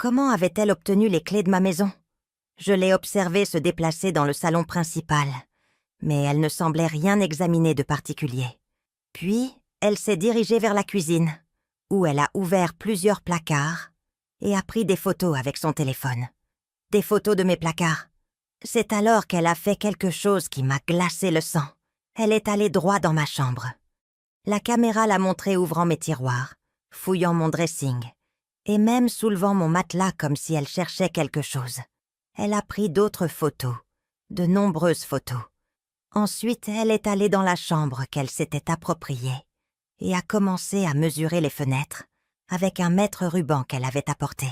Comment avait-elle obtenu les clés de ma maison? Je l'ai observée se déplacer dans le salon principal, mais elle ne semblait rien examiner de particulier. Puis, elle s'est dirigée vers la cuisine, où elle a ouvert plusieurs placards et a pris des photos avec son téléphone. Des photos de mes placards. C'est alors qu'elle a fait quelque chose qui m'a glacé le sang. Elle est allée droit dans ma chambre. La caméra l'a montrée ouvrant mes tiroirs, fouillant mon dressing, et même soulevant mon matelas comme si elle cherchait quelque chose. Elle a pris d'autres photos, de nombreuses photos. Ensuite, elle est allée dans la chambre qu'elle s'était appropriée et a commencé à mesurer les fenêtres avec un mètre-ruban qu'elle avait apporté.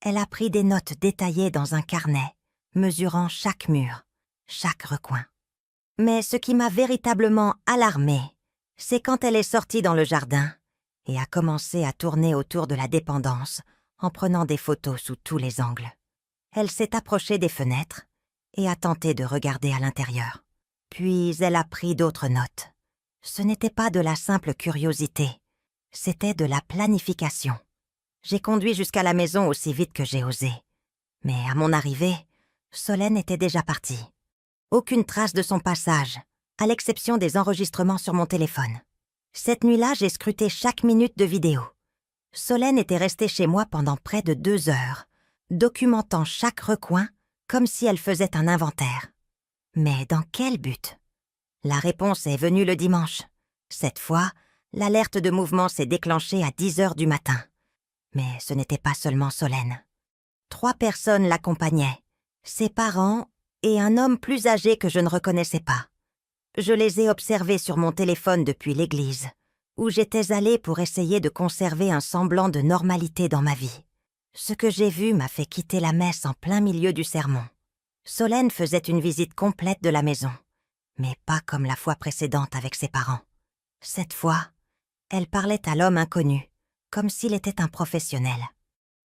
Elle a pris des notes détaillées dans un carnet, mesurant chaque mur, chaque recoin. Mais ce qui m'a véritablement alarmée, c'est quand elle est sortie dans le jardin et a commencé à tourner autour de la dépendance en prenant des photos sous tous les angles. Elle s'est approchée des fenêtres et a tenté de regarder à l'intérieur. Puis elle a pris d'autres notes. Ce n'était pas de la simple curiosité, c'était de la planification. J'ai conduit jusqu'à la maison aussi vite que j'ai osé. Mais à mon arrivée, Solène était déjà partie. Aucune trace de son passage, à l'exception des enregistrements sur mon téléphone. Cette nuit-là, j'ai scruté chaque minute de vidéo. Solène était restée chez moi pendant près de 2 heures, documentant chaque recoin comme si elle faisait un inventaire. Mais dans quel but? La réponse est venue le dimanche. Cette fois, l'alerte de mouvement s'est déclenchée à 10 heures du matin. Mais ce n'était pas seulement Solène. 3 personnes l'accompagnaient, ses parents et un homme plus âgé que je ne reconnaissais pas. Je les ai observés sur mon téléphone depuis l'église, où j'étais allée pour essayer de conserver un semblant de normalité dans ma vie. Ce que j'ai vu m'a fait quitter la messe en plein milieu du sermon. Solène faisait une visite complète de la maison, mais pas comme la fois précédente avec ses parents. Cette fois, elle parlait à l'homme inconnu, comme s'il était un professionnel.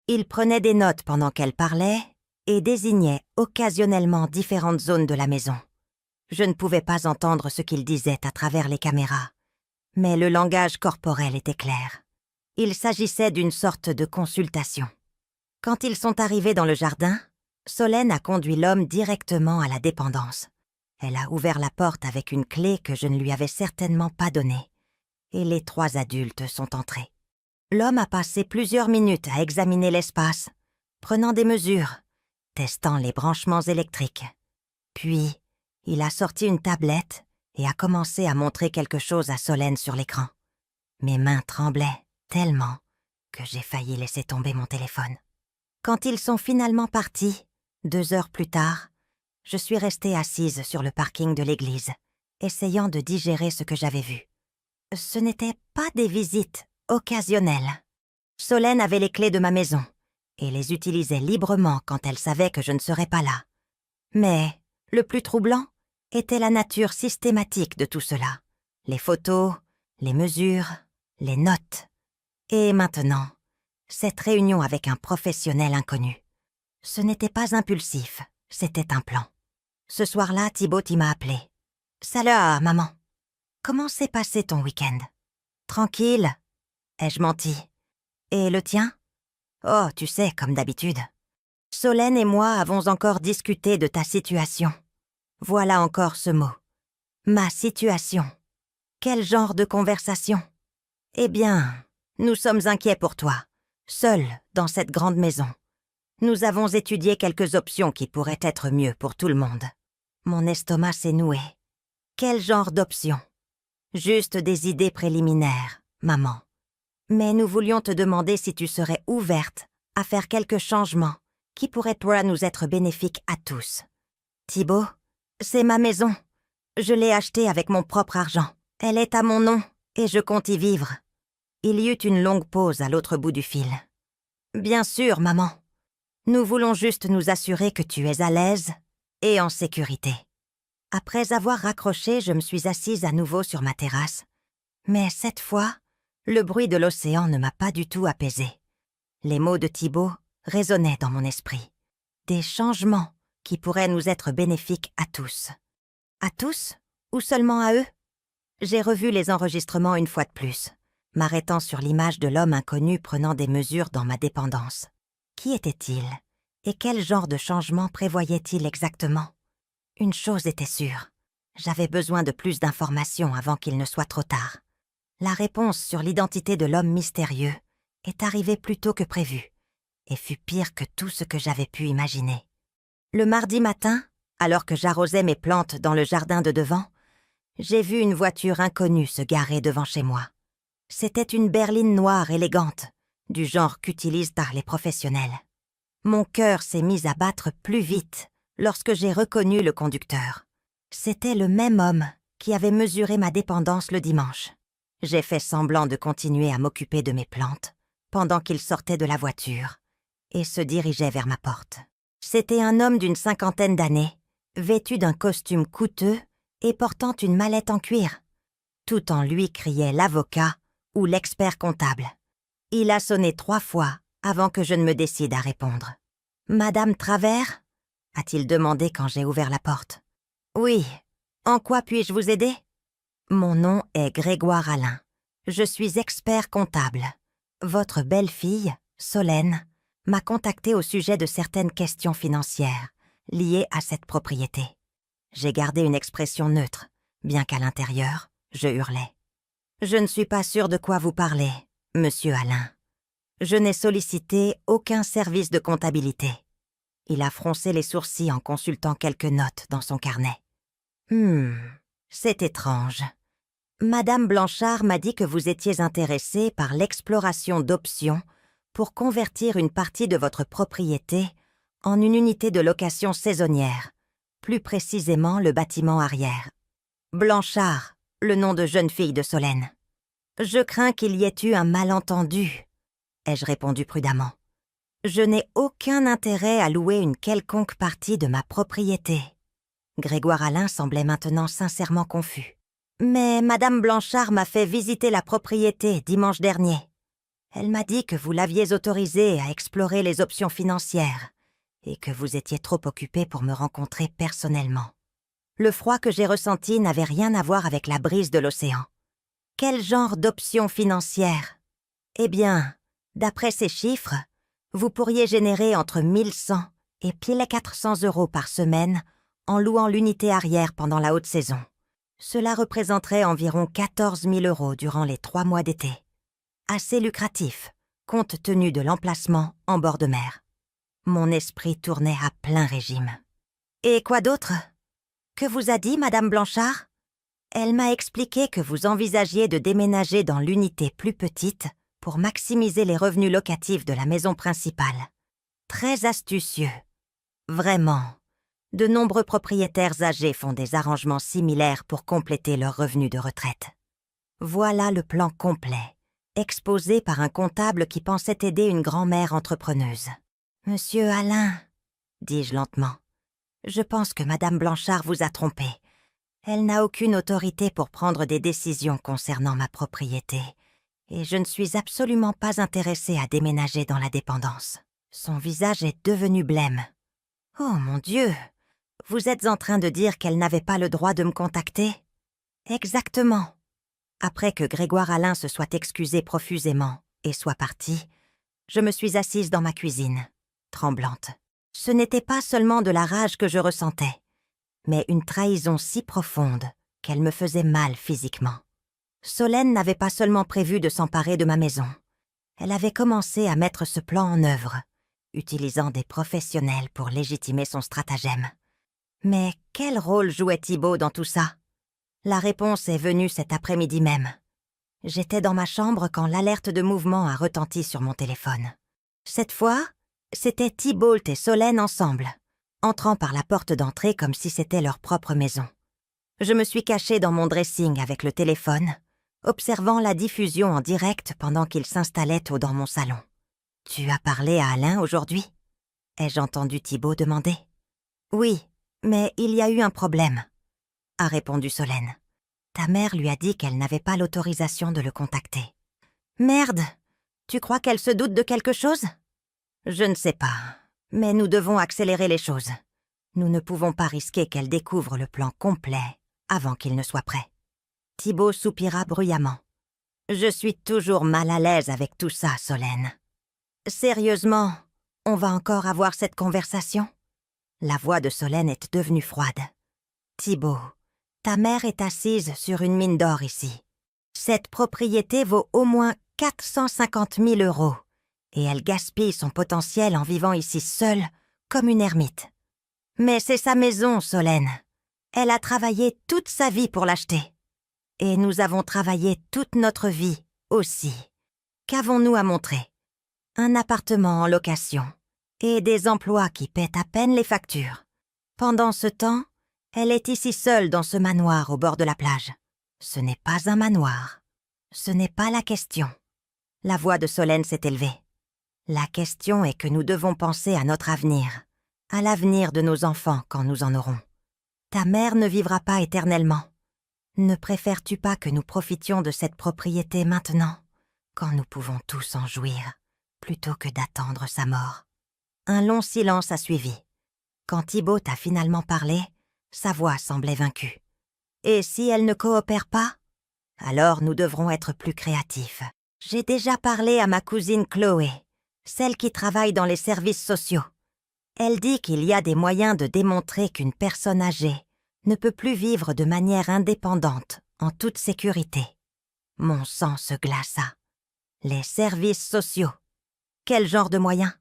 Il prenait des notes pendant qu'elle parlait et désignait occasionnellement différentes zones de la maison. Je ne pouvais pas entendre ce qu'il disait à travers les caméras, mais le langage corporel était clair. Il s'agissait d'une sorte de consultation. Quand ils sont arrivés dans le jardin, Solène a conduit l'homme directement à la dépendance. Elle a ouvert la porte avec une clé que je ne lui avais certainement pas donnée, et les 3 adultes sont entrés. L'homme a passé plusieurs minutes à examiner l'espace, prenant des mesures, testant les branchements électriques. Puis, il a sorti une tablette et a commencé à montrer quelque chose à Solène sur l'écran. Mes mains tremblaient tellement que j'ai failli laisser tomber mon téléphone. Quand ils sont finalement partis, 2 heures plus tard, je suis restée assise sur le parking de l'église, essayant de digérer ce que j'avais vu. Ce n'étaient pas des visites occasionnelles. Solène avait les clés de ma maison et les utilisait librement quand elle savait que je ne serais pas là. Mais le plus troublant était la nature systématique de tout cela. Les photos, les mesures, les notes. Et maintenant, cette réunion avec un professionnel inconnu. Ce n'était pas impulsif, c'était un plan. Ce soir-là, Thibaut m'a appelé. « Salut, maman. Comment s'est passé ton week-end? »« Tranquille, » ai-je menti. « Et le tien? »« Oh, tu sais, comme d'habitude. Solène et moi avons encore discuté de ta situation. Voilà encore ce mot. Ma situation. Quel genre de conversation? Eh bien, nous sommes inquiets pour toi, seul dans cette grande maison. Nous avons étudié quelques options qui pourraient être mieux pour tout le monde. Mon estomac s'est noué. Quel genre d'options? Juste des idées préliminaires, maman. Mais nous voulions te demander si tu serais ouverte à faire quelques changements qui pourraient nous être bénéfiques à tous. Thibaut, c'est ma maison. Je l'ai achetée avec mon propre argent. Elle est à mon nom et je compte y vivre. Il y eut une longue pause à l'autre bout du fil. Bien sûr, maman. Nous voulons juste nous assurer que tu es à l'aise et en sécurité. Après avoir raccroché, je me suis assise à nouveau sur ma terrasse. Mais cette fois, le bruit de l'océan ne m'a pas du tout apaisée. Les mots de Thibaut résonnaient dans mon esprit. Des changements qui pourraient nous être bénéfiques à tous. À tous ou seulement à eux? J'ai revu les enregistrements une fois de plus, m'arrêtant sur l'image de l'homme inconnu prenant des mesures dans ma dépendance. Qui était-il? Et quel genre de changement prévoyait-il exactement? Une chose était sûre. J'avais besoin de plus d'informations avant qu'il ne soit trop tard. La réponse sur l'identité de l'homme mystérieux est arrivée plus tôt que prévu et fut pire que tout ce que j'avais pu imaginer. Le mardi matin, alors que j'arrosais mes plantes dans le jardin de devant, j'ai vu une voiture inconnue se garer devant chez moi. C'était une berline noire élégante, du genre qu'utilisent par les professionnels. Mon cœur s'est mis à battre plus vite lorsque j'ai reconnu le conducteur. C'était le même homme qui avait mesuré ma dépendance le dimanche. J'ai fait semblant de continuer à m'occuper de mes plantes pendant qu'il sortait de la voiture et se dirigeait vers ma porte. C'était un homme d'une 50aine d'années, vêtu d'un costume coûteux et portant une mallette en cuir. Tout en lui criait l'avocat ou l'expert comptable. Il a sonné 3 fois avant que je ne me décide à répondre. « Madame Travers ?» a-t-il demandé quand j'ai ouvert la porte. « Oui. En quoi puis-je vous aider ?» Mon nom est Grégoire Alain. Je suis expert comptable. Votre belle-fille, Solène, m'a contacté au sujet de certaines questions financières liées à cette propriété. J'ai gardé une expression neutre, bien qu'à l'intérieur, je hurlais. « Je ne suis pas sûre de quoi vous parlez, monsieur Alain. Je n'ai sollicité aucun service de comptabilité. » Il a froncé les sourcils en consultant quelques notes dans son carnet. « C'est étrange. Madame Blanchard m'a dit que vous étiez intéressé par l'exploration d'options pour convertir une partie de votre propriété en une unité de location saisonnière, plus précisément le bâtiment arrière. Blanchard, le nom de jeune fille de Solène. Je crains qu'il y ait eu un malentendu, ai-je répondu prudemment. Je n'ai aucun intérêt à louer une quelconque partie de ma propriété. Grégoire Alain semblait maintenant sincèrement confus. Mais Madame Blanchard m'a fait visiter la propriété dimanche dernier. Elle m'a dit que vous l'aviez autorisée à explorer les options financières et que vous étiez trop occupé pour me rencontrer personnellement. Le froid que j'ai ressenti n'avait rien à voir avec la brise de l'océan. Quel genre d'options financières? Eh bien, d'après ces chiffres, vous pourriez générer entre 1100 et 1400 € par semaine en louant l'unité arrière pendant la haute saison. Cela représenterait environ 14 000 € durant les 3 mois d'été. Assez lucratif, compte tenu de l'emplacement en bord de mer. Mon esprit tournait à plein régime. Et quoi d'autre? Que vous a dit Madame Blanchard? Elle m'a expliqué que vous envisagiez de déménager dans l'unité plus petite pour maximiser les revenus locatifs de la maison principale. Très astucieux. Vraiment. De nombreux propriétaires âgés font des arrangements similaires pour compléter leurs revenus de retraite. Voilà le plan complet, exposé par un comptable qui pensait aider une grand-mère entrepreneuse. « Monsieur Alain, » dis-je lentement, « je pense que Madame Blanchard vous a trompé. Elle n'a aucune autorité pour prendre des décisions concernant ma propriété, et je ne suis absolument pas intéressée à déménager dans la dépendance. » Son visage est devenu blême. « Oh mon Dieu! Vous êtes en train de dire qu'elle n'avait pas le droit de me contacter? » Exactement. Après que Grégoire Alain se soit excusé profusément et soit parti, je me suis assise dans ma cuisine, tremblante. Ce n'était pas seulement de la rage que je ressentais, mais une trahison si profonde qu'elle me faisait mal physiquement. Solène n'avait pas seulement prévu de s'emparer de ma maison. Elle avait commencé à mettre ce plan en œuvre, utilisant des professionnels pour légitimer son stratagème. Mais quel rôle jouait Thibault dans tout ça? La réponse est venue cet après-midi même. J'étais dans ma chambre quand l'alerte de mouvement a retenti sur mon téléphone. Cette fois, c'était Thibault et Solène ensemble, entrant par la porte d'entrée comme si c'était leur propre maison. Je me suis cachée dans mon dressing avec le téléphone, observant la diffusion en direct pendant qu'il s'installait dans mon salon. « Tu as parlé à Alain aujourd'hui ?» ai-je entendu Thibault demander. « Oui, mais il y a eu un problème, » a répondu Solène. « Ta mère lui a dit qu'elle n'avait pas l'autorisation de le contacter. »« Merde! Tu crois qu'elle se doute de quelque chose ?»« Je ne sais pas, mais nous devons accélérer les choses. Nous ne pouvons pas risquer qu'elle découvre le plan complet avant qu'il ne soit prêt. » Thibault soupira bruyamment. « Je suis toujours mal à l'aise avec tout ça, Solène. » « Sérieusement, On va encore avoir cette conversation? La voix de Solène est devenue froide. Thibaut, ta mère est assise sur une mine d'or ici. Cette propriété vaut au moins 450 000 €, et elle gaspille son potentiel en vivant ici seule, comme une ermite. Mais c'est sa maison, Solène. Elle a travaillé toute sa vie pour l'acheter. Et nous avons travaillé toute notre vie aussi. Qu'avons-nous à montrer? Un appartement en location et des emplois qui paient à peine les factures. Pendant ce temps, elle est ici seule dans ce manoir au bord de la plage. Ce n'est pas un manoir. Ce n'est pas la question. La voix de Solène s'est élevée. La question est que nous devons penser à notre avenir, à l'avenir de nos enfants quand nous en aurons. Ta mère ne vivra pas éternellement. Ne préfères-tu pas que nous profitions de cette propriété maintenant, quand nous pouvons tous en jouir, plutôt que d'attendre sa mort? Un long silence a suivi. Quand Thibaut a finalement parlé, sa voix semblait vaincue. Et si elle ne coopère pas? Alors nous devrons être plus créatifs. J'ai déjà parlé à ma cousine Chloé, celle qui travaille dans les services sociaux. Elle dit qu'il y a des moyens de démontrer qu'une personne âgée ne peut plus vivre de manière indépendante, en toute sécurité. Mon sang se glaça. Les services sociaux. Quel genre de moyens?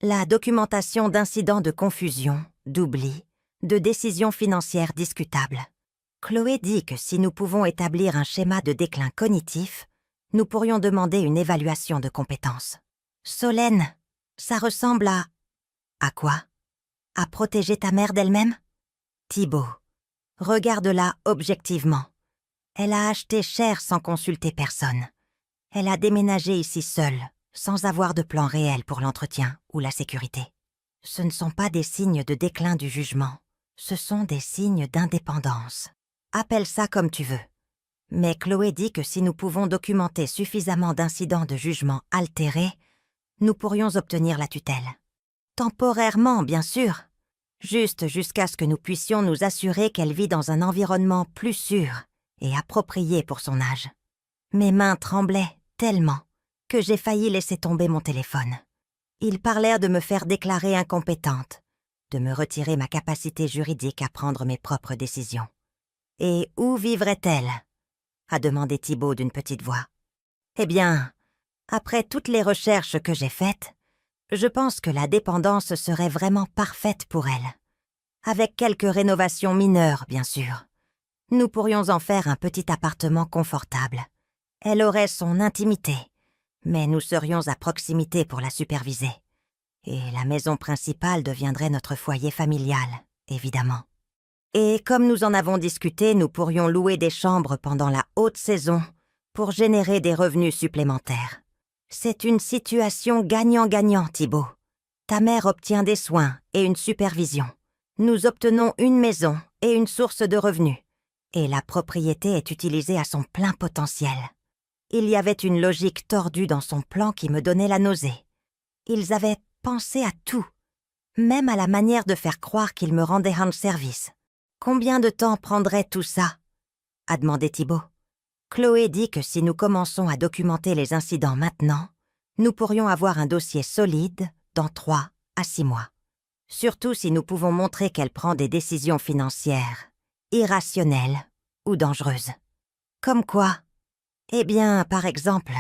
La documentation d'incidents de confusion, d'oubli, de décisions financières discutables. Chloé dit que si nous pouvons établir un schéma de déclin cognitif, nous pourrions demander une évaluation de compétences. Solène, ça ressemble à... À quoi? À protéger ta mère d'elle-même? Thibaut, regarde-la objectivement. Elle a acheté cher sans consulter personne. Elle a déménagé ici seule, sans avoir de plan réel pour l'entretien ou la sécurité. Ce ne sont pas des signes de déclin du jugement, ce sont des signes d'indépendance. Appelle ça comme tu veux. Mais Chloé dit que si nous pouvons documenter suffisamment d'incidents de jugement altérés, nous pourrions obtenir la tutelle. Temporairement, bien sûr. Juste jusqu'à ce que nous puissions nous assurer qu'elle vit dans un environnement plus sûr et approprié pour son âge. Mes mains tremblaient tellement que j'ai failli laisser tomber mon téléphone. Ils parlèrent de me faire déclarer incompétente, de me retirer ma capacité juridique à prendre mes propres décisions. Et où vivrait-elle? A demandé Thibaut d'une petite voix. Eh bien, après toutes les recherches que j'ai faites, je pense que la dépendance serait vraiment parfaite pour elle. Avec quelques rénovations mineures, bien sûr. Nous pourrions en faire un petit appartement confortable. Elle aurait son intimité, mais nous serions à proximité pour la superviser. Et la maison principale deviendrait notre foyer familial, évidemment. Et comme nous en avons discuté, nous pourrions louer des chambres pendant la haute saison pour générer des revenus supplémentaires. C'est une situation gagnant-gagnant, Thibaut. Ta mère obtient des soins et une supervision. Nous obtenons une maison et une source de revenus. Et la propriété est utilisée à son plein potentiel. Il y avait une logique tordue dans son plan qui me donnait la nausée. Ils avaient pensé à tout, même à la manière de faire croire qu'ils me rendaient un service. Combien de temps prendrait tout ça? A demandé Thibaut. Chloé dit que si nous commençons à documenter les incidents maintenant, nous pourrions avoir un dossier solide dans 3 à 6 mois. Surtout si nous pouvons montrer qu'elle prend des décisions financières, irrationnelles ou dangereuses. Comme quoi? Eh bien, par exemple,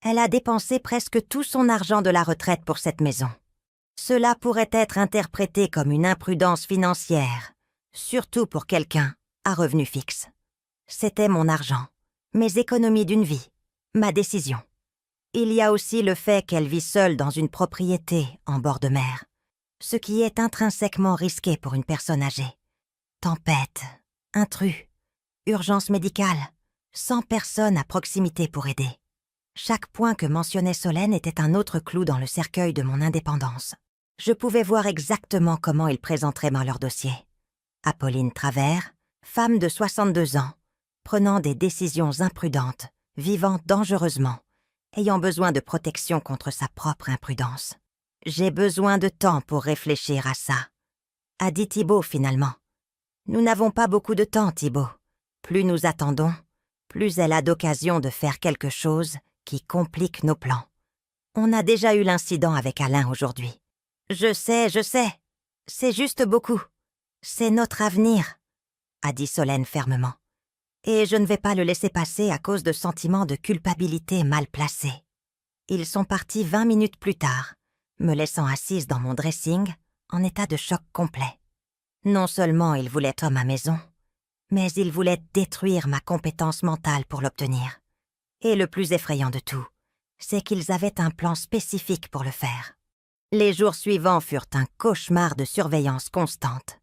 elle a dépensé presque tout son argent de la retraite pour cette maison. Cela pourrait être interprété comme une imprudence financière, surtout pour quelqu'un à revenu fixe. C'était mon argent, mes économies d'une vie, ma décision. Il y a aussi le fait qu'elle vit seule dans une propriété en bord de mer, ce qui est intrinsèquement risqué pour une personne âgée. Tempête, intrus, urgence médicale, sans personne à proximité pour aider. Chaque point que mentionnait Solène était un autre clou dans le cercueil de mon indépendance. Je pouvais voir exactement comment ils présenteraient dans leur dossier. Apolline Travers, femme de 62 ans, prenant des décisions imprudentes, vivant dangereusement, ayant besoin de protection contre sa propre imprudence. J'ai besoin de temps pour réfléchir à ça, a dit Thibaut finalement. Nous n'avons pas beaucoup de temps, Thibaut. Plus nous attendons, plus elle a d'occasion de faire quelque chose qui complique nos plans. On a déjà eu l'incident avec Alain aujourd'hui. Je sais. C'est juste beaucoup. C'est notre avenir, a dit Solène fermement. Et je ne vais pas le laisser passer à cause de sentiments de culpabilité mal placés. Ils sont partis 20 minutes plus tard, me laissant assise dans mon dressing, en état de choc complet. Non seulement ils voulaient Tom à maison, mais ils voulaient détruire ma compétence mentale pour l'obtenir. Et le plus effrayant de tout, c'est qu'ils avaient un plan spécifique pour le faire. Les jours suivants furent un cauchemar de surveillance constante.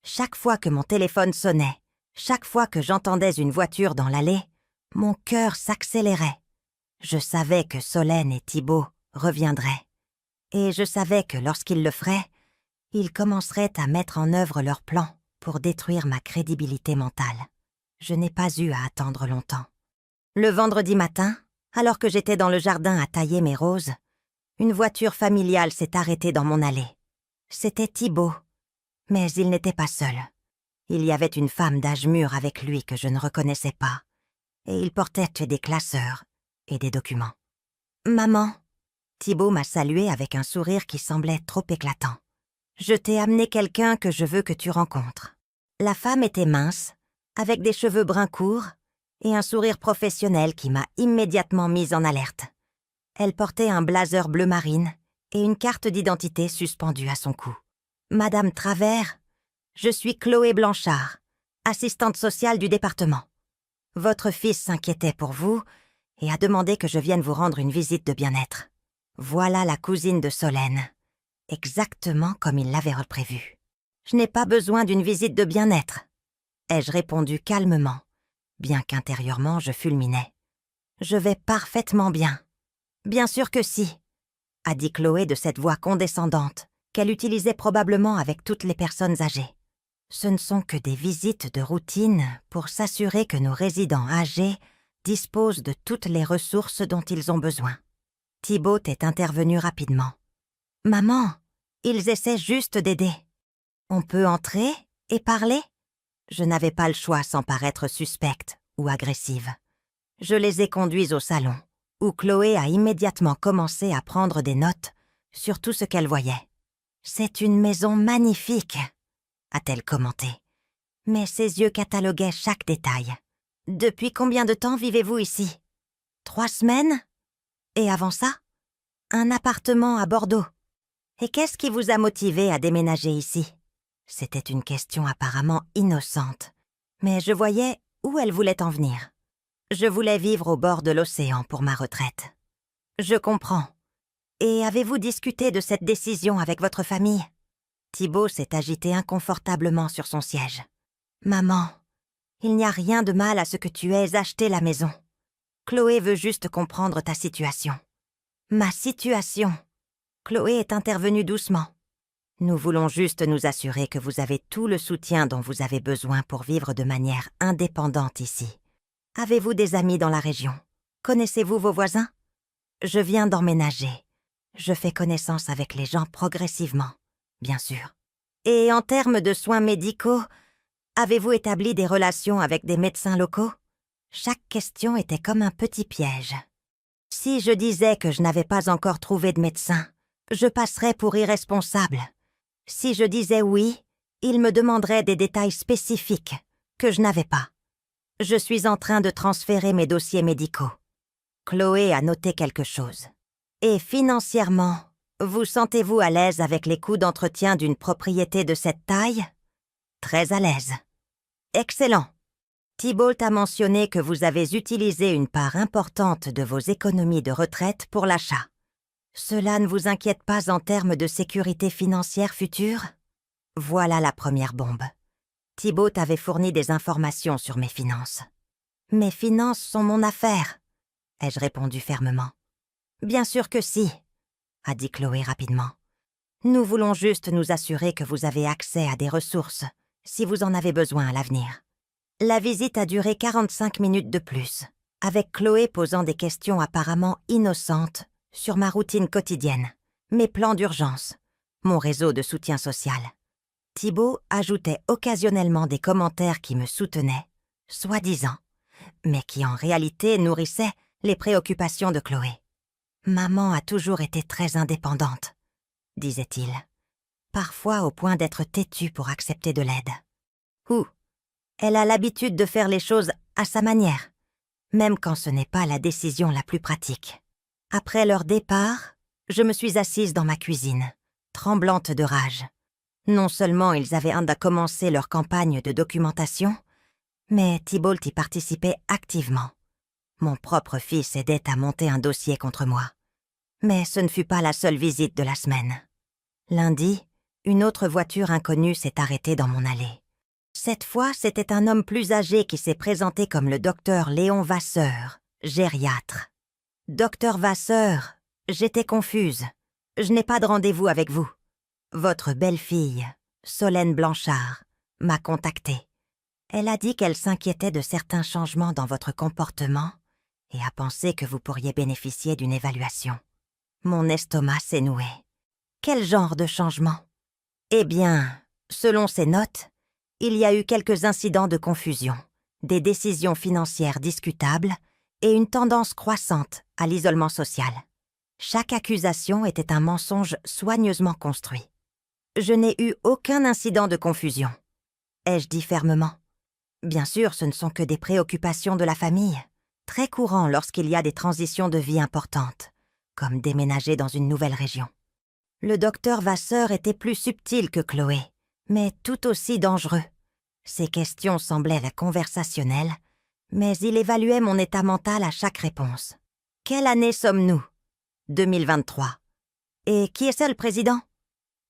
Chaque fois que mon téléphone sonnait, chaque fois que j'entendais une voiture dans l'allée, mon cœur s'accélérait. Je savais que Solène et Thibaut reviendraient. Et je savais que lorsqu'ils le feraient, ils commenceraient à mettre en œuvre leur plan pour détruire ma crédibilité mentale. Je n'ai pas eu à attendre longtemps. Le vendredi matin, alors que j'étais dans le jardin à tailler mes roses, une voiture familiale s'est arrêtée dans mon allée. C'était Thibaut, mais il n'était pas seul. Il y avait une femme d'âge mûr avec lui que je ne reconnaissais pas, et il portait des classeurs et des documents. « Maman !» Thibaut m'a salué avec un sourire qui semblait trop éclatant. « Je t'ai amené quelqu'un que je veux que tu rencontres. » La femme était mince, avec des cheveux bruns courts et un sourire professionnel qui m'a immédiatement mise en alerte. Elle portait un blazer bleu marine et une carte d'identité suspendue à son cou. « Madame Travers, je suis Chloé Blanchard, assistante sociale du département. Votre fils s'inquiétait pour vous et a demandé que je vienne vous rendre une visite de bien-être. Voilà la cousine de Solène, exactement comme il l'avait prévu. Je n'ai pas besoin d'une visite de bien-être, ai-je répondu calmement, bien qu'intérieurement je fulminais. Je vais parfaitement bien. Bien sûr que si, a dit Chloé de cette voix condescendante qu'elle utilisait probablement avec toutes les personnes âgées. Ce ne sont que des visites de routine pour s'assurer que nos résidents âgés disposent de toutes les ressources dont ils ont besoin. Thibaut est intervenu rapidement. « Maman, ils essaient juste d'aider. On peut entrer et parler ?» Je n'avais pas le choix sans paraître suspecte ou agressive. Je les ai conduits au salon, où Chloé a immédiatement commencé à prendre des notes sur tout ce qu'elle voyait. « C'est une maison magnifique !» a-t-elle commenté. Mais ses yeux cataloguaient chaque détail. « Depuis combien de temps vivez-vous ici ? 3 semaines ? Et avant ça ? Un appartement à Bordeaux. Et qu'est-ce qui vous a motivé à déménager ici ? » C'était une question apparemment innocente, mais je voyais où elle voulait en venir. Je voulais vivre au bord de l'océan pour ma retraite. Je comprends. Et avez-vous discuté de cette décision avec votre famille ? Thibaut s'est agité inconfortablement sur son siège. « Maman, il n'y a rien de mal à ce que tu aies acheté la maison. Chloé veut juste comprendre ta situation. » « Ma situation ?» Chloé est intervenue doucement. « Nous voulons juste nous assurer que vous avez tout le soutien dont vous avez besoin pour vivre de manière indépendante ici. Avez-vous des amis dans la région ? Connaissez-vous vos voisins ? Je viens d'emménager. Je fais connaissance avec les gens progressivement, bien sûr. Et en termes de soins médicaux, avez-vous établi des relations avec des médecins locaux ? » Chaque question était comme un petit piège. Si je disais que je n'avais pas encore trouvé de médecin, je passerais pour irresponsable. Si je disais oui, il me demanderait des détails spécifiques que je n'avais pas. Je suis en train de transférer mes dossiers médicaux. Chloé a noté quelque chose. Et financièrement, vous sentez-vous à l'aise avec les coûts d'entretien d'une propriété de cette taille ? Très à l'aise. Excellent. Thibaut a mentionné que vous avez utilisé une part importante de vos économies de retraite pour l'achat. Cela ne vous inquiète pas en termes de sécurité financière future ? Voilà la première bombe. Thibaut avait fourni des informations sur mes finances. « Mes finances sont mon affaire », ai-je répondu fermement. « Bien sûr que si », a dit Chloé rapidement. « Nous voulons juste nous assurer que vous avez accès à des ressources si vous en avez besoin à l'avenir. » La visite a duré 45 minutes de plus, avec Chloé posant des questions apparemment innocentes sur ma routine quotidienne, mes plans d'urgence, mon réseau de soutien social. Thibaut ajoutait occasionnellement des commentaires qui me soutenaient, soi-disant, mais qui en réalité nourrissaient les préoccupations de Chloé. Maman a toujours été très indépendante. disait-il, parfois au point d'être têtu pour accepter de l'aide. Ou, elle a l'habitude de faire les choses à sa manière, même quand ce n'est pas la décision la plus pratique. Après leur départ, je me suis assise dans ma cuisine, tremblante de rage. Non seulement ils avaient commencé leur campagne de documentation, mais Thibault y participait activement. Mon propre fils aidait à monter un dossier contre moi. Mais ce ne fut pas la seule visite de la semaine. Lundi, une autre voiture inconnue s'est arrêtée dans mon allée. Cette fois, c'était un homme plus âgé qui s'est présenté comme le docteur Léon Vasseur, gériatre. « Docteur Vasseur, j'étais confuse. Je n'ai pas de rendez-vous avec vous. Votre belle-fille, Solène Blanchard, m'a contactée. Elle a dit qu'elle s'inquiétait de certains changements dans votre comportement et a pensé que vous pourriez bénéficier d'une évaluation. » Mon estomac s'est noué. Quel genre de changement? Eh bien, selon ses notes, il y a eu quelques incidents de confusion, des décisions financières discutables et une tendance croissante à l'isolement social. Chaque accusation était un mensonge soigneusement construit. Je n'ai eu aucun incident de confusion, ai-je dit fermement. Bien sûr, ce ne sont que des préoccupations de la famille, très courant lorsqu'il y a des transitions de vie importantes, comme déménager dans une nouvelle région. Le docteur Vasseur était plus subtil que Chloé, mais tout aussi dangereux. Ses questions semblaient conversationnelles, mais il évaluait mon état mental à chaque réponse. Quelle année sommes-nous? 2023. Et qui est-ce le président?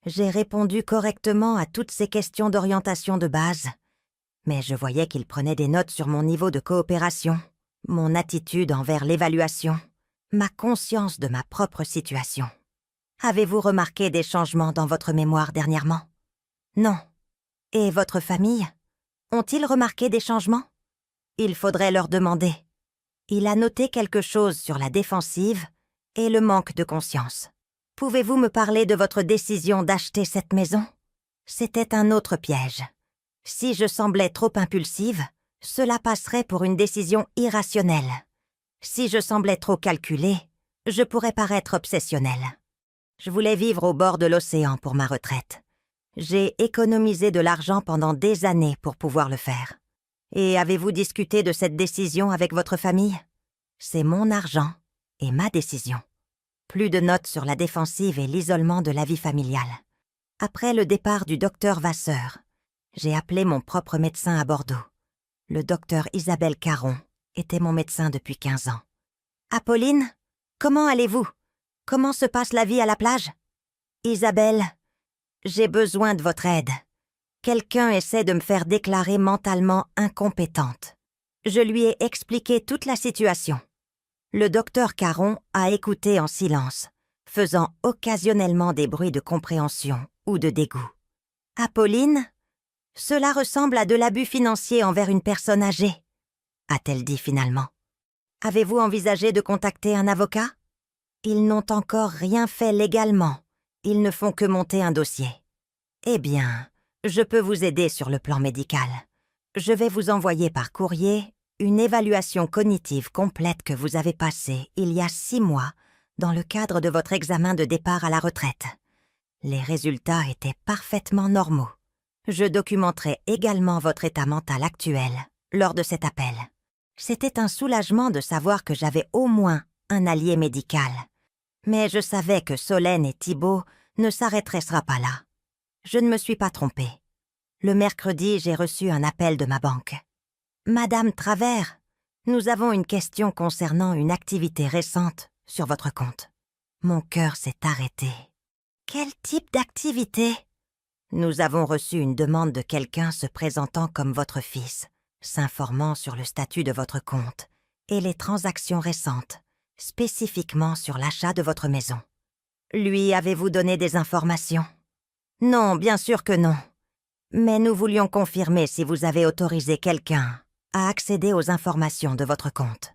J'ai répondu correctement à toutes ces questions d'orientation de base, mais je voyais qu'il prenait des notes sur mon niveau de coopération, mon attitude envers l'évaluation, ma conscience de ma propre situation. Avez-vous remarqué des changements dans votre mémoire dernièrement? Non. Et votre famille? Ont-ils remarqué des changements? Il faudrait leur demander. Il a noté quelque chose sur la défensive et le manque de conscience. Pouvez-vous me parler de votre décision d'acheter cette maison? C'était un autre piège. Si je semblais trop impulsive, cela passerait pour une décision irrationnelle. Si je semblais trop calculée, je pourrais paraître obsessionnelle. Je voulais vivre au bord de l'océan pour ma retraite. J'ai économisé de l'argent pendant des années pour pouvoir le faire. Et avez-vous discuté de cette décision avec votre famille? C'est mon argent et ma décision. Plus de notes sur la défensive et l'isolement de la vie familiale. Après le départ du docteur Vasseur, j'ai appelé mon propre médecin à Bordeaux. Le docteur Isabelle Caron était mon médecin depuis 15 ans. « Apolline, comment allez-vous? Comment se passe la vie à la plage? » « Isabelle, j'ai besoin de votre aide. Quelqu'un essaie de me faire déclarer mentalement incompétente. » Je lui ai expliqué toute la situation. Le docteur Caron a écouté en silence, faisant occasionnellement des bruits de compréhension ou de dégoût. « Apolline, cela ressemble à de l'abus financier envers une personne âgée, » a-t-elle dit finalement. « Avez-vous envisagé de contacter un avocat? Ils n'ont encore rien fait légalement. Ils ne font que monter un dossier. Eh bien, je peux vous aider sur le plan médical. Je vais vous envoyer par courrier une évaluation cognitive complète que vous avez passée il y a 6 mois dans le cadre de votre examen de départ à la retraite. Les résultats étaient parfaitement normaux. Je documenterai également votre état mental actuel lors de cet appel. C'était un soulagement de savoir que j'avais au moins un allié médical. Mais je savais que Solène et Thibault ne s'arrêteraient pas là. Je ne me suis pas trompée. Le mercredi, j'ai reçu un appel de ma banque. « Madame Travers, nous avons une question concernant une activité récente sur votre compte. » Mon cœur s'est arrêté. « Quel type d'activité? » « Nous avons reçu une demande de quelqu'un se présentant comme votre fils, s'informant sur le statut de votre compte et les transactions récentes, spécifiquement sur l'achat de votre maison. Lui avez-vous donné des informations? Non, bien sûr que non. Mais nous voulions confirmer si vous avez autorisé quelqu'un à accéder aux informations de votre compte.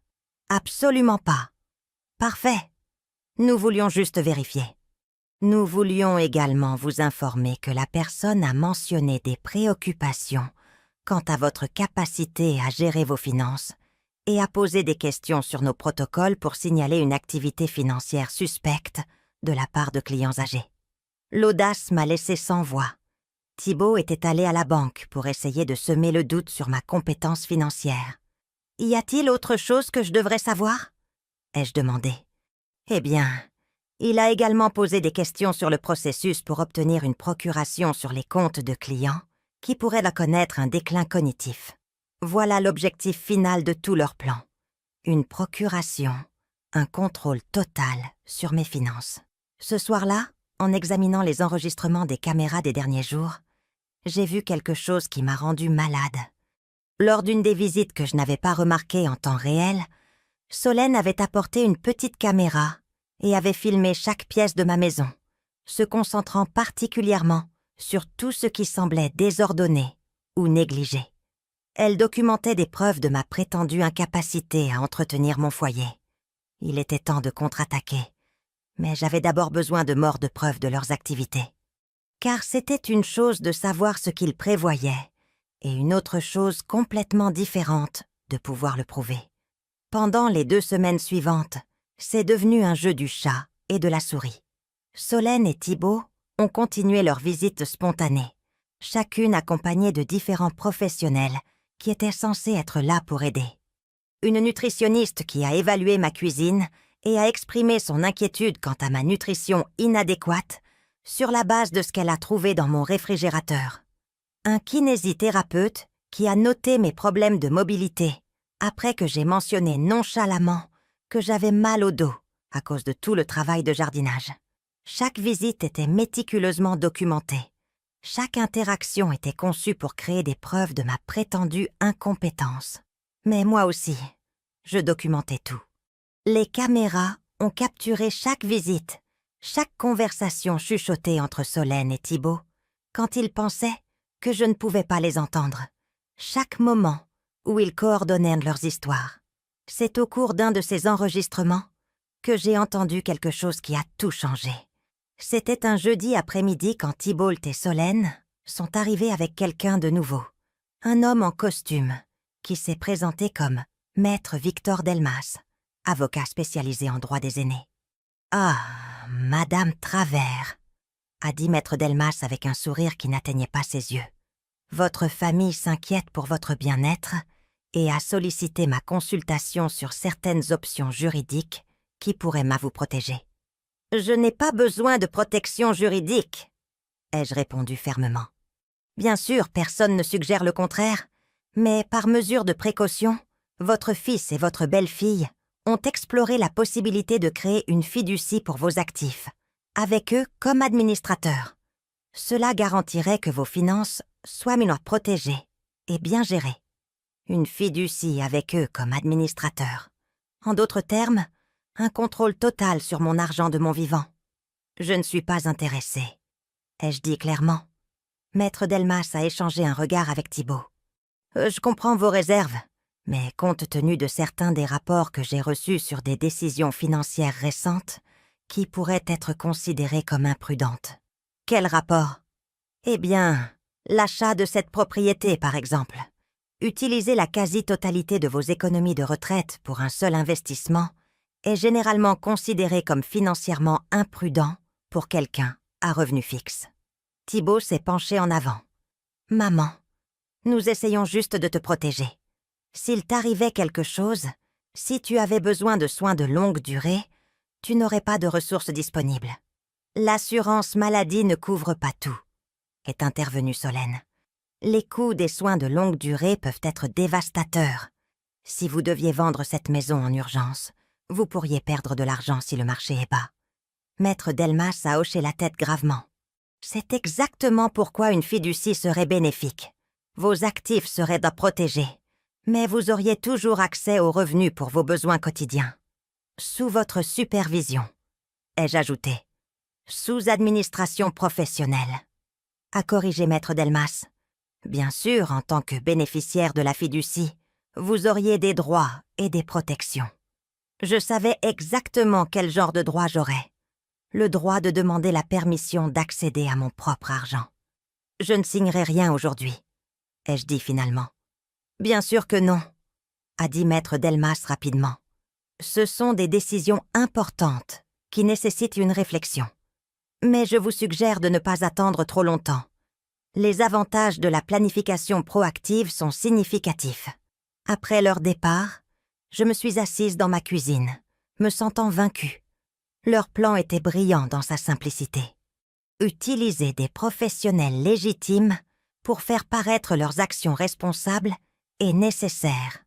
Absolument pas. Parfait. Nous voulions juste vérifier. Nous voulions également vous informer que la personne a mentionné des préoccupations quant à votre capacité à gérer vos finances et a posé des questions sur nos protocoles pour signaler une activité financière suspecte de la part de clients âgés. L'audace m'a laissé sans voix. Thibault était allé à la banque pour essayer de semer le doute sur ma compétence financière. « Y a-t-il autre chose que je devrais savoir ?» ai-je demandé. Eh bien, il a également posé des questions sur le processus pour obtenir une procuration sur les comptes de clients qui pourraient la connaître un déclin cognitif. Voilà l'objectif final de tout leur plan. Une procuration, un contrôle total sur mes finances. Ce soir-là, en examinant les enregistrements des caméras des derniers jours, j'ai vu quelque chose qui m'a rendu malade. Lors d'une des visites que je n'avais pas remarquées en temps réel, Solène avait apporté une petite caméra et avait filmé chaque pièce de ma maison, se concentrant particulièrement sur tout ce qui semblait désordonné ou négligé. Elle documentait des preuves de ma prétendue incapacité à entretenir mon foyer. Il était temps de contre-attaquer, mais j'avais d'abord besoin de morts de preuves de leurs activités. Car c'était une chose de savoir ce qu'ils prévoyaient, et une autre chose complètement différente de pouvoir le prouver. Pendant les 2 semaines suivantes, c'est devenu un jeu du chat et de la souris. Solène et Thibault ont continué leur visite spontanée, chacune accompagnée de différents professionnels qui étaient censés être là pour aider. Une nutritionniste qui a évalué ma cuisine et a exprimé son inquiétude quant à ma nutrition inadéquate sur la base de ce qu'elle a trouvé dans mon réfrigérateur. Un kinésithérapeute qui a noté mes problèmes de mobilité après que j'ai mentionné nonchalamment que j'avais mal au dos à cause de tout le travail de jardinage. Chaque visite était méticuleusement documentée. Chaque interaction était conçue pour créer des preuves de ma prétendue incompétence. Mais moi aussi, je documentais tout. Les caméras ont capturé chaque visite, chaque conversation chuchotée entre Solène et Thibault, quand ils pensaient que je ne pouvais pas les entendre. Chaque moment où ils coordonnaient leurs histoires. C'est au cours d'un de ces enregistrements que j'ai entendu quelque chose qui a tout changé. C'était un jeudi après-midi quand Thibault et Solène sont arrivés avec quelqu'un de nouveau. Un homme en costume qui s'est présenté comme Maître Victor Delmas, avocat spécialisé en droit des aînés. « Ah, Madame Travers », a dit Maître Delmas avec un sourire qui n'atteignait pas ses yeux. « Votre famille s'inquiète pour votre bien-être et a sollicité ma consultation sur certaines options juridiques qui pourraient vous protéger. » « Je n'ai pas besoin de protection juridique, » ai-je répondu fermement. Bien sûr, personne ne suggère le contraire, mais par mesure de précaution, votre fils et votre belle-fille ont exploré la possibilité de créer une fiducie pour vos actifs, avec eux comme administrateurs. Cela garantirait que vos finances soient protégées et bien gérées. Une fiducie avec eux comme administrateurs. En d'autres termes, un contrôle total sur mon argent de mon vivant. Je ne suis pas intéressée, ai-je dit clairement. Maître Delmas a échangé un regard avec Thibault. Je comprends vos réserves, mais compte tenu de certains des rapports que j'ai reçus sur des décisions financières récentes qui pourraient être considérées comme imprudentes. Quel rapport? Eh bien, l'achat de cette propriété, par exemple. Utiliser la quasi-totalité de vos économies de retraite pour un seul investissement est généralement considéré comme financièrement imprudent pour quelqu'un à revenu fixe. Thibault s'est penché en avant. « Maman, nous essayons juste de te protéger. S'il t'arrivait quelque chose, si tu avais besoin de soins de longue durée, tu n'aurais pas de ressources disponibles. L'assurance maladie ne couvre pas tout, » est intervenue Solène. Les coûts des soins de longue durée peuvent être dévastateurs. Si vous deviez vendre cette maison en urgence, vous pourriez perdre de l'argent si le marché est bas. Maître Delmas a hoché la tête gravement. C'est exactement pourquoi une fiducie serait bénéfique. Vos actifs seraient protégés, mais vous auriez toujours accès aux revenus pour vos besoins quotidiens. Sous votre supervision, ai-je ajouté. Sous administration professionnelle. A corrigé Maître Delmas. Bien sûr, en tant que bénéficiaire de la fiducie, vous auriez des droits et des protections. Je savais exactement quel genre de droit j'aurais. Le droit de demander la permission d'accéder à mon propre argent. Je ne signerai rien aujourd'hui, ai-je dit finalement. Bien sûr que non, a dit Maître Delmas rapidement. Ce sont des décisions importantes qui nécessitent une réflexion. Mais je vous suggère de ne pas attendre trop longtemps. Les avantages de la planification proactive sont significatifs. Après leur départ, je me suis assise dans ma cuisine, me sentant vaincue. Leur plan était brillant dans sa simplicité. Utiliser des professionnels légitimes pour faire paraître leurs actions responsables est nécessaire.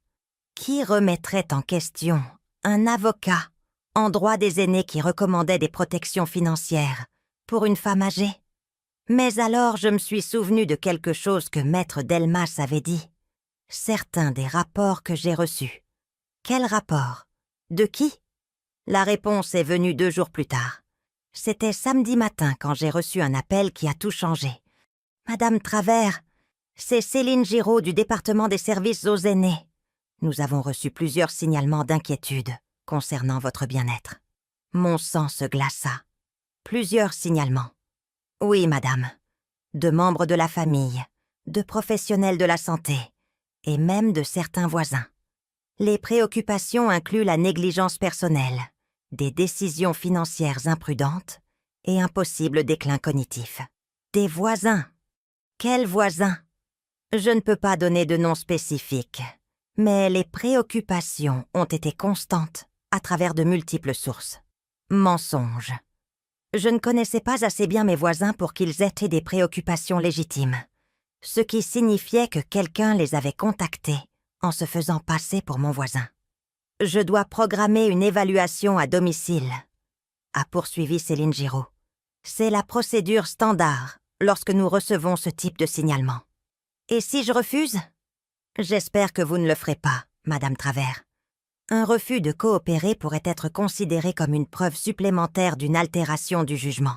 Qui remettrait en question un avocat en droit des aînés qui recommandait des protections financières pour une femme âgée? Mais alors je me suis souvenu de quelque chose que Maître Delmas avait dit. Certains des rapports que j'ai reçus. Quels rapports? De qui? La réponse est venue 2 jours plus tard. C'était samedi matin quand j'ai reçu un appel qui a tout changé. « Madame Travers, c'est Céline Giraud du département des services aux aînés. Nous avons reçu plusieurs signalements d'inquiétude concernant votre bien-être. » Mon sang se glaça. Plusieurs signalements. Oui, madame. De membres de la famille, de professionnels de la santé, et même de certains voisins. Les préoccupations incluent la négligence personnelle, des décisions financières imprudentes et un possible déclin cognitif. Des voisins. Quels voisins? Je ne peux pas donner de nom spécifique, mais les préoccupations ont été constantes à travers de multiples sources. Mensonges. Je ne connaissais pas assez bien mes voisins pour qu'ils aient des préoccupations légitimes, ce qui signifiait que quelqu'un les avait contactés en se faisant passer pour mon voisin. Je dois programmer une évaluation à domicile, a poursuivi Céline Giraud. C'est la procédure standard lorsque nous recevons ce type de signalement. Et si je refuse? J'espère que vous ne le ferez pas, Madame Travers. Un refus de coopérer pourrait être considéré comme une preuve supplémentaire d'une altération du jugement.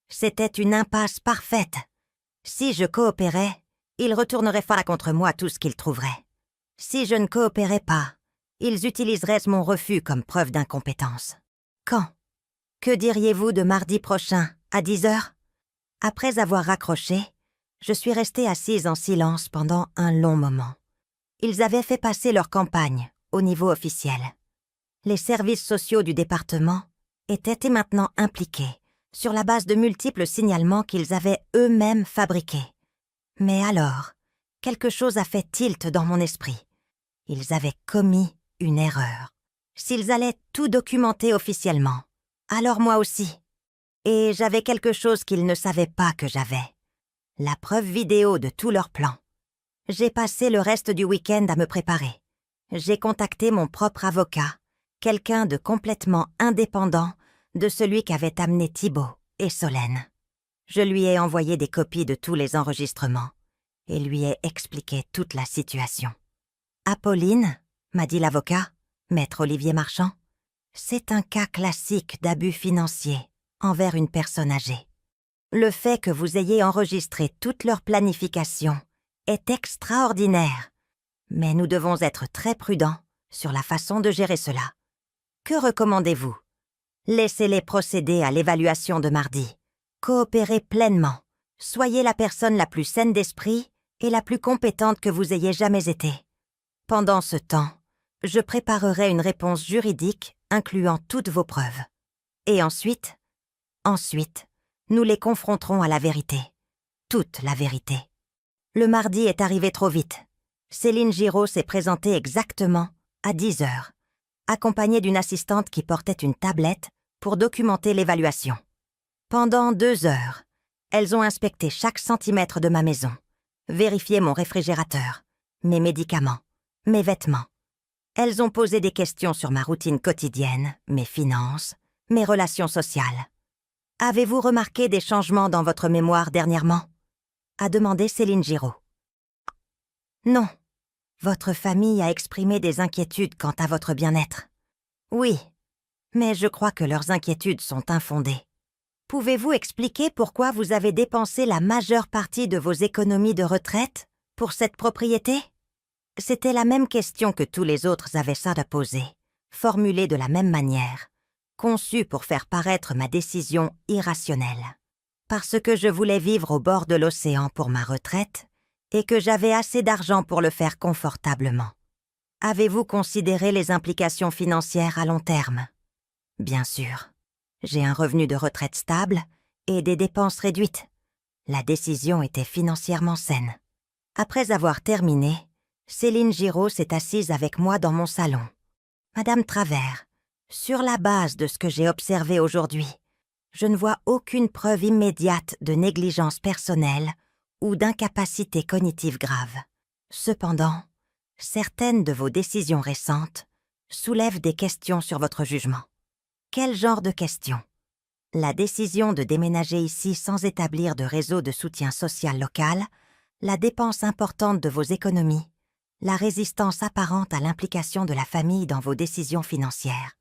C'était une impasse parfaite. Si je coopérais, ils retourneraient faire contre moi tout ce qu'ils trouveraient. Si je ne coopérais pas, ils utiliseraient mon refus comme preuve d'incompétence. Quand? Que diriez-vous de mardi prochain, à 10h? Après avoir raccroché, je suis restée assise en silence pendant un long moment. Ils avaient fait passer leur campagne au niveau officiel. Les services sociaux du département étaient maintenant impliqués sur la base de multiples signalements qu'ils avaient eux-mêmes fabriqués. Mais alors, quelque chose a fait tilt dans mon esprit. Ils avaient commis une erreur. S'ils allaient tout documenter officiellement, alors moi aussi. Et j'avais quelque chose qu'ils ne savaient pas que j'avais. La preuve vidéo de tout leur plan. J'ai passé le reste du week-end à me préparer. J'ai contacté mon propre avocat, quelqu'un de complètement indépendant de celui qu'avaient amené Thibault et Solène. Je lui ai envoyé des copies de tous les enregistrements et lui ai expliqué toute la situation. « Apolline, m'a dit l'avocat, maître Olivier Marchand, c'est un cas classique d'abus financier envers une personne âgée. Le fait que vous ayez enregistré toute leur planification est extraordinaire, mais nous devons être très prudents sur la façon de gérer cela. Que recommandez-vous? Laissez-les procéder à l'évaluation de mardi. Coopérez pleinement. Soyez la personne la plus saine d'esprit et la plus compétente que vous ayez jamais été. Pendant ce temps, je préparerai une réponse juridique incluant toutes vos preuves. Et ensuite, nous les confronterons à la vérité. Toute la vérité. Le mardi est arrivé trop vite. Céline Giraud s'est présentée exactement à 10h, accompagnée d'une assistante qui portait une tablette pour documenter l'évaluation. Pendant 2 heures, elles ont inspecté chaque centimètre de ma maison, vérifié mon réfrigérateur, mes médicaments, mes vêtements. Elles ont posé des questions sur ma routine quotidienne, mes finances, mes relations sociales. « Avez-vous remarqué des changements dans votre mémoire dernièrement ?» a demandé Céline Giraud. « Non. Votre famille a exprimé des inquiétudes quant à votre bien-être. »« Oui, mais je crois que leurs inquiétudes sont infondées. Pouvez-vous expliquer pourquoi vous avez dépensé la majeure partie de vos économies de retraite pour cette propriété ?» C'était la même question que tous les autres avaient ça à poser, formulée de la même manière, conçue pour faire paraître ma décision irrationnelle. Parce que je voulais vivre au bord de l'océan pour ma retraite et que j'avais assez d'argent pour le faire confortablement. Avez-vous considéré les implications financières à long terme? Bien sûr. J'ai un revenu de retraite stable et des dépenses réduites. La décision était financièrement saine. Après avoir terminé, Céline Giraud s'est assise avec moi dans mon salon. « Madame Travers, sur la base de ce que j'ai observé aujourd'hui, je ne vois aucune preuve immédiate de négligence personnelle ou d'incapacité cognitive grave. Cependant, certaines de vos décisions récentes soulèvent des questions sur votre jugement. Quel genre de questions? La décision de déménager ici sans établir de réseau de soutien social local, la dépense importante de vos économies, la résistance apparente à l'implication de la famille dans vos décisions financières.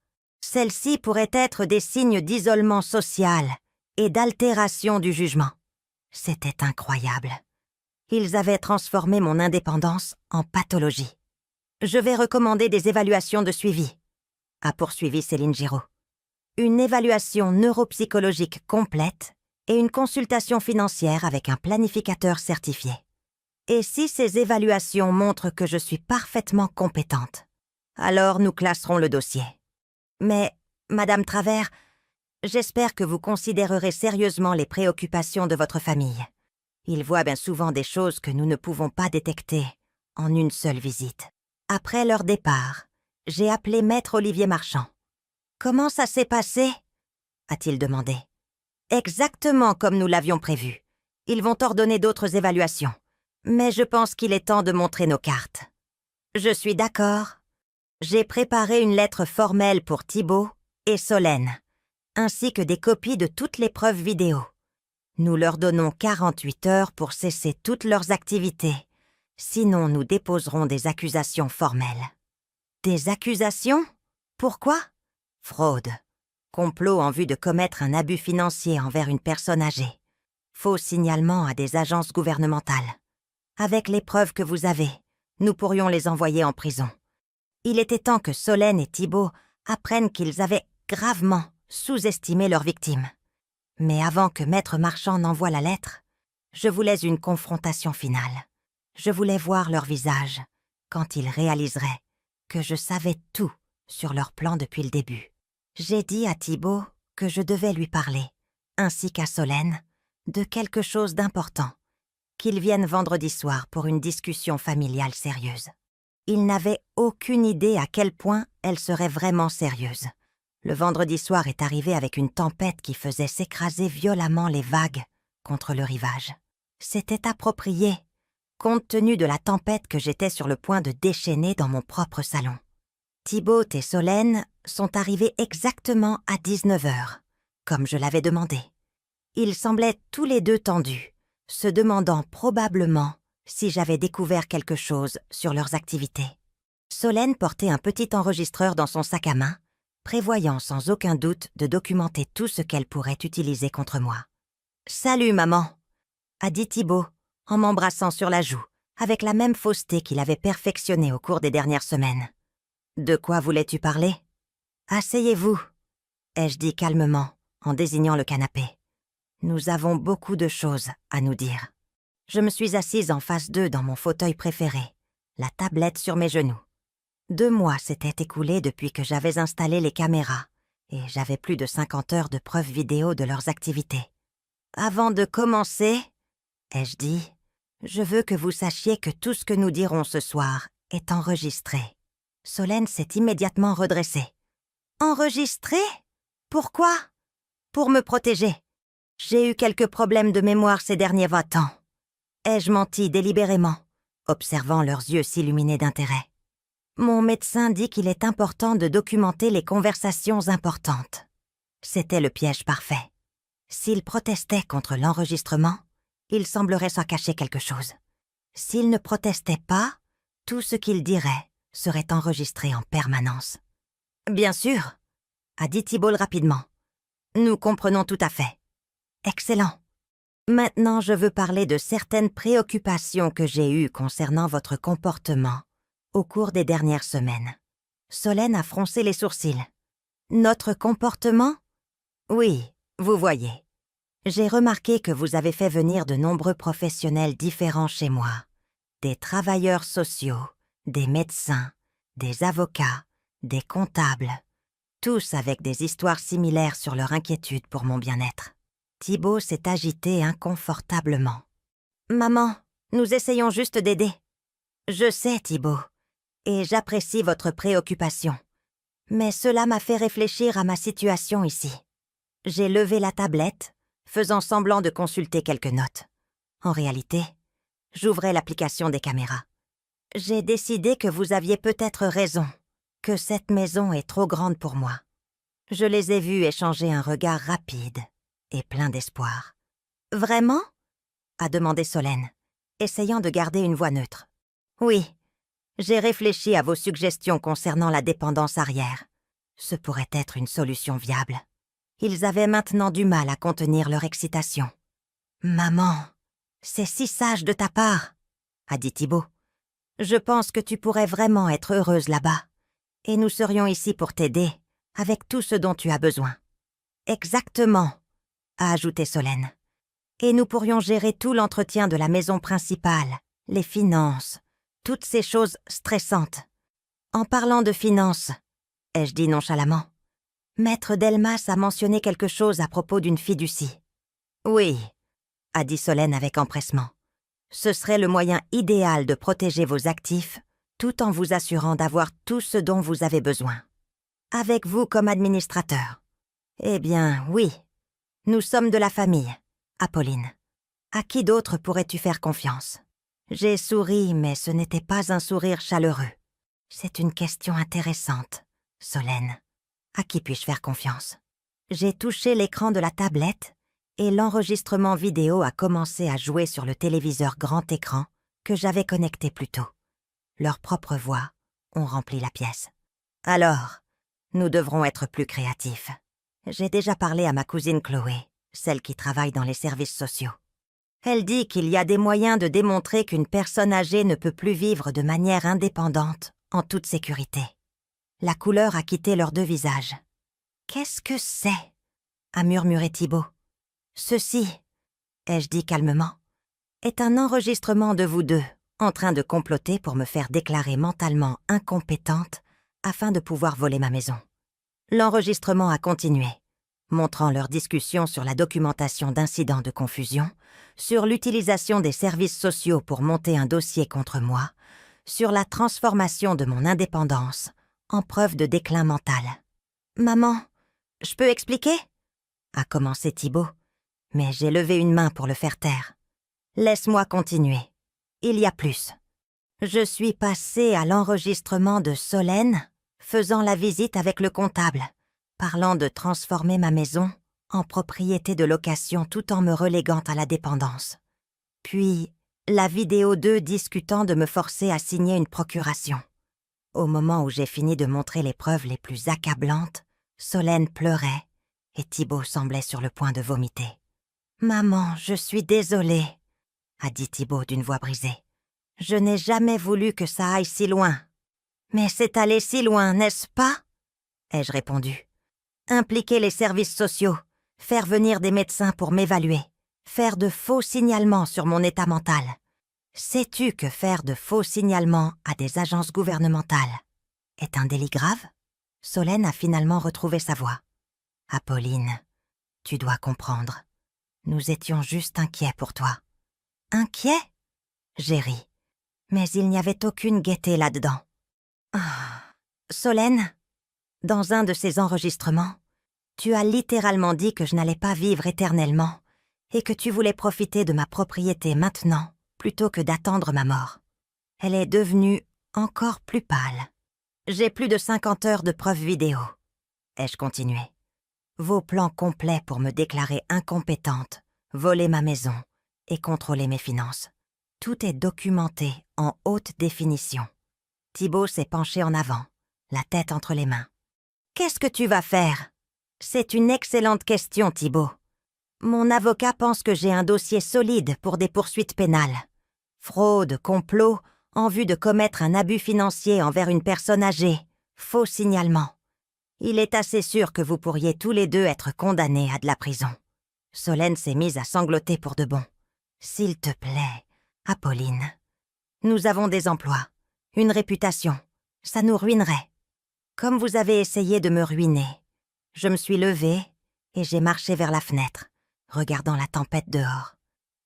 Celles-ci pourraient être des signes d'isolement social et d'altération du jugement. » C'était incroyable. Ils avaient transformé mon indépendance en pathologie. « Je vais recommander des évaluations de suivi, » a poursuivi Céline Giraud. « Une évaluation neuropsychologique complète et une consultation financière avec un planificateur certifié. Et si ces évaluations montrent que je suis parfaitement compétente, alors nous classerons le dossier. Mais, Madame Travers, j'espère que vous considérerez sérieusement les préoccupations de votre famille. Ils voient bien souvent des choses que nous ne pouvons pas détecter en une seule visite. » Après leur départ, j'ai appelé Maître Olivier Marchand. « Comment ça s'est passé ?» a-t-il demandé. « Exactement comme nous l'avions prévu. Ils vont ordonner d'autres évaluations. Mais je pense qu'il est temps de montrer nos cartes. »« Je suis d'accord. J'ai préparé une lettre formelle pour Thibault et Solène, ainsi que des copies de toutes les preuves vidéo. Nous leur donnons 48 heures pour cesser toutes leurs activités. Sinon, nous déposerons des accusations formelles. » « Des accusations? Pourquoi? » « Fraude. Complot en vue de commettre un abus financier envers une personne âgée. Faux signalement à des agences gouvernementales. Avec les preuves que vous avez, nous pourrions les envoyer en prison. Il était temps que Solène et Thibault apprennent qu'ils avaient gravement sous-estimé leurs victimes. Mais avant que Maître Marchand n'envoie la lettre, je voulais une confrontation finale. Je voulais voir leur visage quand ils réaliseraient que je savais tout sur leur plan depuis le début. J'ai dit à Thibault que je devais lui parler, ainsi qu'à Solène, de quelque chose d'important, qu'ils viennent vendredi soir pour une discussion familiale sérieuse. Ils n'avaient aucune idée à quel point elle serait vraiment sérieuse. Le vendredi soir est arrivé avec une tempête qui faisait s'écraser violemment les vagues contre le rivage. C'était approprié, compte tenu de la tempête que j'étais sur le point de déchaîner dans mon propre salon. Thibault et Solène sont arrivés exactement à 19h, comme je l'avais demandé. Ils semblaient tous les deux tendus, se demandant probablement si j'avais découvert quelque chose sur leurs activités. Solène portait un petit enregistreur dans son sac à main, prévoyant sans aucun doute de documenter tout ce qu'elle pourrait utiliser contre moi. « Salut, maman !» a dit Thibault, en m'embrassant sur la joue, avec la même fausseté qu'il avait perfectionnée au cours des dernières semaines. « De quoi voulais-tu parler ? » « Asseyez-vous, » ai-je dit calmement, en désignant le canapé. « Nous avons beaucoup de choses à nous dire. » Je me suis assise en face d'eux dans mon fauteuil préféré, la tablette sur mes genoux. 2 mois s'étaient écoulés depuis que j'avais installé les caméras, et j'avais plus de 50 heures de preuves vidéo de leurs activités. « Avant de commencer, » ai-je dit, « je veux que vous sachiez que tout ce que nous dirons ce soir est enregistré. » Solène s'est immédiatement redressée. « Enregistré? Pourquoi? » « Pour me protéger. J'ai eu quelques problèmes de mémoire ces derniers 20 ans. » Ai-je menti délibérément, observant leurs yeux s'illuminer d'intérêt. « Mon médecin dit qu'il est important de documenter les conversations importantes. » C'était le piège parfait. S'il protestait contre l'enregistrement, il semblerait s'en cacher quelque chose. S'il ne protestait pas, tout ce qu'il dirait serait enregistré en permanence. « Bien sûr, » a dit Thibault rapidement. « Nous comprenons tout à fait. »« Excellent. Maintenant, je veux parler de certaines préoccupations que j'ai eues concernant votre comportement au cours des dernières semaines. » Solène a froncé les sourcils. « Notre comportement? Oui, vous voyez. J'ai remarqué que vous avez fait venir de nombreux professionnels différents chez moi. Des travailleurs sociaux, des médecins, des avocats, des comptables, tous avec des histoires similaires sur leur inquiétude pour mon bien-être. » Thibaut s'est agité inconfortablement. « Maman, nous essayons juste d'aider. » « Je sais, Thibaut, et j'apprécie votre préoccupation. Mais cela m'a fait réfléchir à ma situation ici. » J'ai levé la tablette, faisant semblant de consulter quelques notes. En réalité, j'ouvrais l'application des caméras. J'ai décidé que vous aviez peut-être raison, que cette maison est trop grande pour moi. Je les ai vus échanger un regard rapide et plein d'espoir. « Vraiment ?» a demandé Solène, essayant de garder une voix neutre. « Oui, j'ai réfléchi à vos suggestions concernant la dépendance arrière. Ce pourrait être une solution viable. » Ils avaient maintenant du mal à contenir leur excitation. « Maman, c'est si sage de ta part, » a dit Thibaut. « Je pense que tu pourrais vraiment être heureuse là-bas, et nous serions ici pour t'aider, avec tout ce dont tu as besoin. »« Exactement, » a ajouté Solène. « Et nous pourrions gérer tout l'entretien de la maison principale, les finances, toutes ces choses stressantes. En parlant de finances, ai-je dit nonchalamment, Maître Delmas a mentionné quelque chose à propos d'une fiducie. « Oui, » a dit Solène avec empressement. « Ce serait le moyen idéal de protéger vos actifs, tout en vous assurant d'avoir tout ce dont vous avez besoin. Avec vous comme administrateur. » « Eh bien, oui. Nous sommes de la famille, Apolline. À qui d'autre pourrais-tu faire confiance ?» J'ai souri, mais ce n'était pas un sourire chaleureux. « C'est une question intéressante, Solène. À qui puis-je faire confiance ?» J'ai touché l'écran de la tablette et l'enregistrement vidéo a commencé à jouer sur le téléviseur grand écran que j'avais connecté plus tôt. Leurs propres voix ont rempli la pièce. « Alors, nous devrons être plus créatifs. J'ai déjà parlé à ma cousine Chloé, celle qui travaille dans les services sociaux. Elle dit qu'il y a des moyens de démontrer qu'une personne âgée ne peut plus vivre de manière indépendante, en toute sécurité. » La couleur a quitté leurs deux visages. « Qu'est-ce que c'est ?» a murmuré Thibaut. « Ceci, » ai-je dit calmement, « est un enregistrement de vous deux, en train de comploter pour me faire déclarer mentalement incompétente afin de pouvoir voler ma maison. » L'enregistrement a continué, montrant leur discussion sur la documentation d'incidents de confusion, sur l'utilisation des services sociaux pour monter un dossier contre moi, sur la transformation de mon indépendance en preuve de déclin mental. « Maman, je peux expliquer ?» a commencé Thibaut, mais j'ai levé une main pour le faire taire. « Laisse-moi continuer. Il y a plus. Je suis passée à l'enregistrement de Solène, faisant la visite avec le comptable, parlant de transformer ma maison en propriété de location tout en me reléguant à la dépendance. Puis, la vidéo 2 discutant de me forcer à signer une procuration. Au moment où j'ai fini de montrer les preuves les plus accablantes, Solène pleurait et Thibaut semblait sur le point de vomiter. « Maman, je suis désolée, » a dit Thibaut d'une voix brisée. « Je n'ai jamais voulu que ça aille si loin. »« Mais c'est allé si loin, n'est-ce pas ?» ai-je répondu. « Impliquer les services sociaux, faire venir des médecins pour m'évaluer, faire de faux signalements sur mon état mental. Sais-tu que faire de faux signalements à des agences gouvernementales est un délit grave ?» Solène a finalement retrouvé sa voix. « Apolline, tu dois comprendre. Nous étions juste inquiets pour toi. »« Inquiets ?» J'ai ri. Mais il n'y avait aucune gaieté là-dedans. Ah. Solène, dans un de ces enregistrements, tu as littéralement dit que je n'allais pas vivre éternellement et que tu voulais profiter de ma propriété maintenant plutôt que d'attendre ma mort. Elle est devenue encore plus pâle. J'ai plus de 50 heures de preuves vidéo. Ai-je continué. Vos plans complets pour me déclarer incompétente, voler ma maison et contrôler mes finances. Tout est documenté en haute définition. Thibaut s'est penché en avant, la tête entre les mains. « Qu'est-ce que tu vas faire ?» C'est une excellente question, Thibaut. Mon avocat pense que j'ai un dossier solide pour des poursuites pénales. Fraude, complot, en vue de commettre un abus financier envers une personne âgée, faux signalement. Il est assez sûr que vous pourriez tous les deux être condamnés à de la prison. Solène s'est mise à sangloter pour de bon. « S'il te plaît, Apolline. Nous avons des emplois, une réputation. Ça nous ruinerait. Comme vous avez essayé de me ruiner, je me suis levée et j'ai marché vers la fenêtre, regardant la tempête dehors.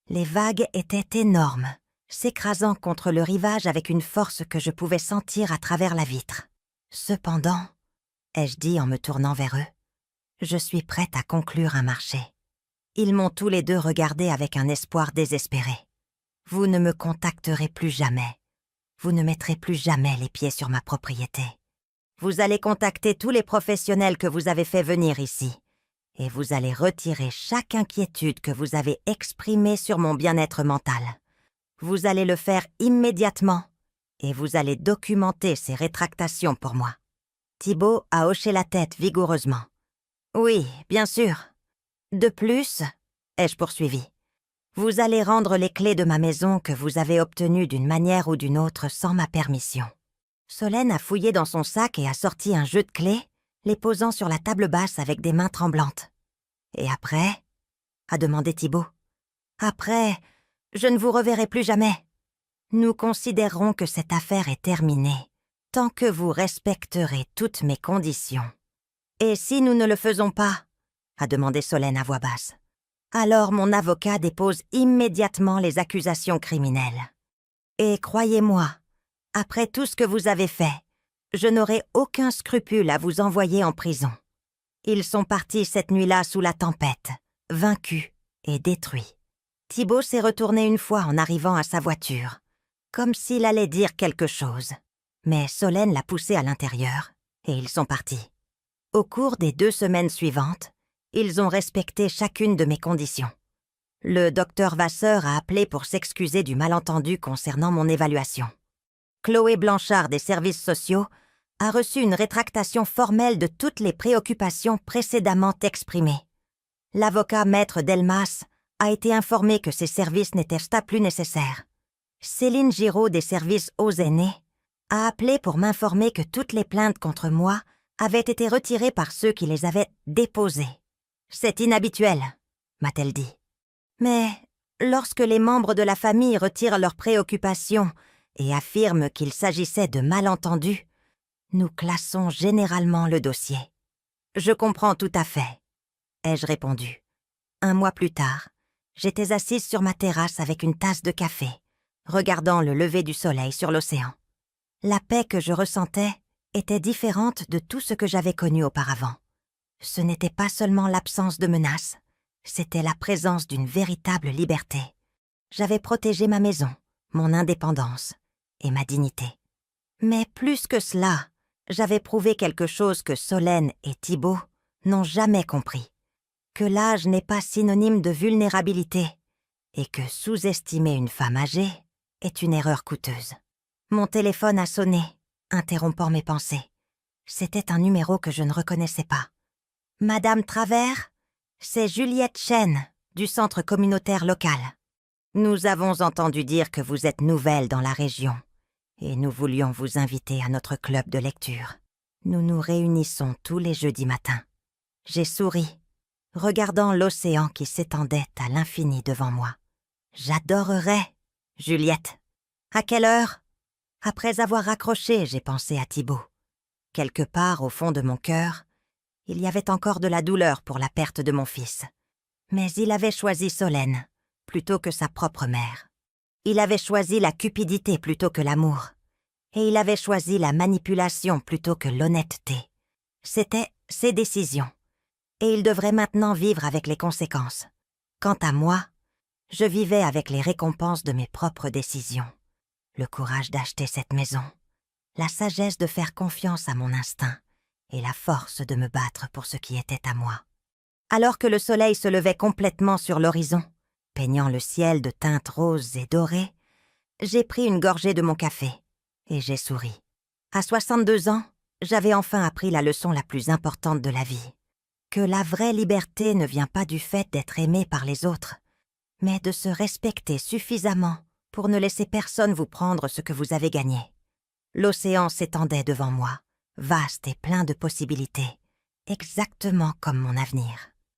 Les vagues étaient énormes, s'écrasant contre le rivage avec une force que je pouvais sentir à travers la vitre. Cependant, ai-je dit en me tournant vers eux, je suis prête à conclure un marché. Ils m'ont tous les deux regardé avec un espoir désespéré. Vous ne me contacterez plus jamais. Vous ne mettrez plus jamais les pieds sur ma propriété. Vous allez contacter tous les professionnels que vous avez fait venir ici, et vous allez retirer chaque inquiétude que vous avez exprimée sur mon bien-être mental. Vous allez le faire immédiatement, et vous allez documenter ces rétractations pour moi. Thibault a hoché la tête vigoureusement. Oui, bien sûr. De plus, ai-je poursuivi, vous allez rendre les clés de ma maison que vous avez obtenues d'une manière ou d'une autre sans ma permission. Solène a fouillé dans son sac et a sorti un jeu de clés, les posant sur la table basse avec des mains tremblantes. Et après, a demandé Thibault. Après, je ne vous reverrai plus jamais. Nous considérerons que cette affaire est terminée, tant que vous respecterez toutes mes conditions. Et si nous ne le faisons pas, a demandé Solène à voix basse, alors mon avocat dépose immédiatement les accusations criminelles. Et croyez-moi, après tout ce que vous avez fait, je n'aurai aucun scrupule à vous envoyer en prison. Ils sont partis cette nuit-là sous la tempête, vaincus et détruits. Thibault s'est retourné une fois en arrivant à sa voiture, comme s'il allait dire quelque chose. Mais Solène l'a poussé à l'intérieur, et ils sont partis. Au cours des 2 semaines suivantes, ils ont respecté chacune de mes conditions. Le docteur Vasseur a appelé pour s'excuser du malentendu concernant mon évaluation. Chloé Blanchard des services sociaux a reçu une rétractation formelle de toutes les préoccupations précédemment exprimées. L'avocat maître Delmas a été informé que ses services n'étaient pas plus nécessaires. Céline Giraud des services aux aînés a appelé pour m'informer que toutes les plaintes contre moi avaient été retirées par ceux qui les avaient déposées. C'est inhabituel, m'a-t-elle dit. Mais lorsque les membres de la famille retirent leurs préoccupations et affirment qu'il s'agissait de malentendus, nous classons généralement le dossier. Je comprends tout à fait, ai-je répondu. 1 mois plus tard, j'étais assise sur ma terrasse avec une tasse de café, regardant le lever du soleil sur l'océan. La paix que je ressentais était différente de tout ce que j'avais connu auparavant. Ce n'était pas seulement l'absence de menaces, c'était la présence d'une véritable liberté. J'avais protégé ma maison, mon indépendance et ma dignité. Mais plus que cela, j'avais prouvé quelque chose que Solène et Thibault n'ont jamais compris, que l'âge n'est pas synonyme de vulnérabilité et que sous-estimer une femme âgée est une erreur coûteuse. Mon téléphone a sonné, interrompant mes pensées. C'était un numéro que je ne reconnaissais pas. « Madame Travers, c'est Juliette Chen, du centre communautaire local. Nous avons entendu dire que vous êtes nouvelle dans la région et nous voulions vous inviter à notre club de lecture. Nous nous réunissons tous les jeudis matins. » J'ai souri, regardant l'océan qui s'étendait à l'infini devant moi. « J'adorerais, Juliette. À quelle heure ?» Après avoir raccroché, j'ai pensé à Thibault. Quelque part au fond de mon cœur, il y avait encore de la douleur pour la perte de mon fils. Mais il avait choisi Solène, plutôt que sa propre mère. Il avait choisi la cupidité plutôt que l'amour. Et il avait choisi la manipulation plutôt que l'honnêteté. C'était ses décisions. Et il devrait maintenant vivre avec les conséquences. Quant à moi, je vivais avec les récompenses de mes propres décisions. Le courage d'acheter cette maison, la sagesse de faire confiance à mon instinct et la force de me battre pour ce qui était à moi. Alors que le soleil se levait complètement sur l'horizon, peignant le ciel de teintes roses et dorées, j'ai pris une gorgée de mon café et j'ai souri. À 62 ans, j'avais enfin appris la leçon la plus importante de la vie. Que la vraie liberté ne vient pas du fait d'être aimé par les autres, mais de se respecter suffisamment pour ne laisser personne vous prendre ce que vous avez gagné. L'océan s'étendait devant moi, vaste et plein de possibilités, exactement comme mon avenir.